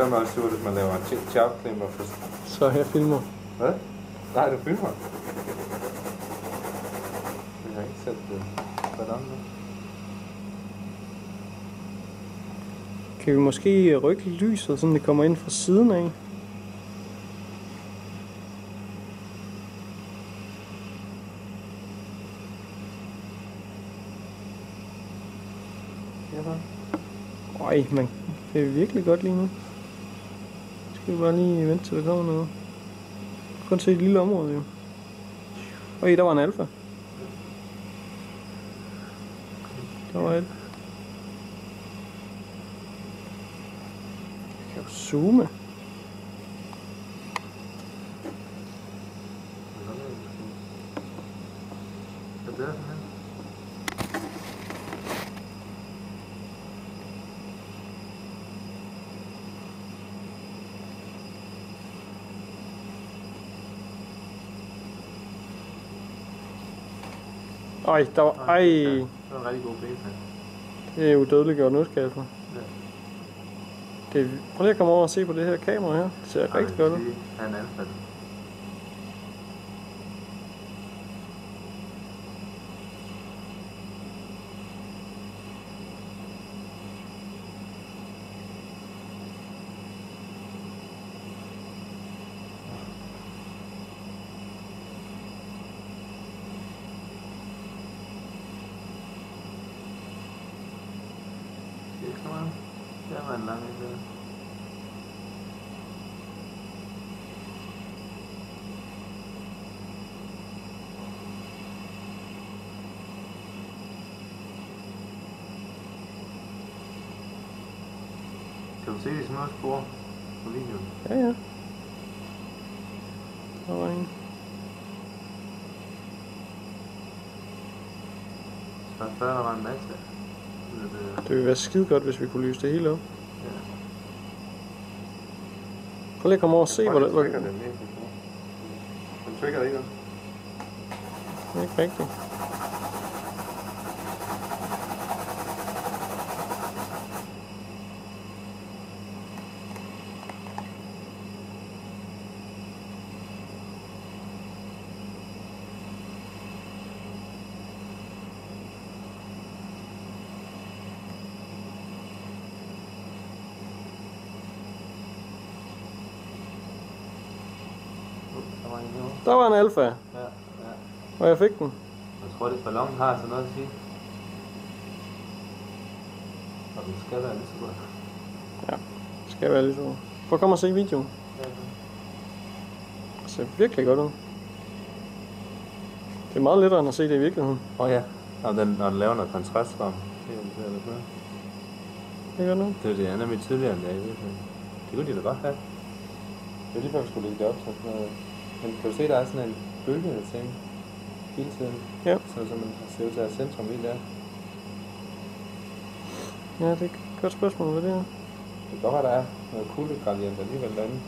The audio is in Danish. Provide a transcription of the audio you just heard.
Så er det også surt, hvis man laver en chart-klimper. Så jeg filmer. Hvad? Nej, du filmer. Jeg har ikke sat det. Hvordan nu? Kan vi måske rykke lyset, så det kommer ind fra siden af? Øj, man, det er virkelig godt lige nu. Skal vi bare lige vente til der kommer noget. Kun se et lille område jo. Øj, der var en alfa. Der var et. Jeg kan jo zoome. Hvad er det her? Ej, der var... Ej. Det var en rigtig god beta. Det er udødeliggjort nu, skal jeg få. Ja. Prøv lige at komme over og se på det her kamera her. Det ser rigtig godt ud. Han er alfa. Det var en lang idé. Kan du se de små spor på videoen? Ja, ja. Der var en. Så før der var en masse. Det ville være skide godt, hvis vi kunne lyse det hele op. Ja. Prøv lige at komme over og se, hvor det... Den trigger ikke. Det er ikke rigtigt. Der var en alfa, Ja. og jeg fik den. Jeg tror, det ballon har sådan noget at sige. Og den skal være lige så godt. Ja, det skal være lidt så. Prøv at komme og se videoen. Ja. Det ser virkelig godt ud. Det er meget lettere end at se det i virkeligheden. Ja. Og når den laver noget kontrast frem. Det er det godt. Det er godt nu. Det er nemlig tydeligere end det er i virkeligheden. Det kunne de da godt have. Det er lige før vi skulle lægge det op. Så sådan noget. Men kan du se, der er sådan en bølge af ting hele tiden? Ja. Så man ser ud til at have centrum i der. Ja, det er et godt spørgsmål, hvad det er. Det kan godt være, der er noget kuldegradient alligevel derinde.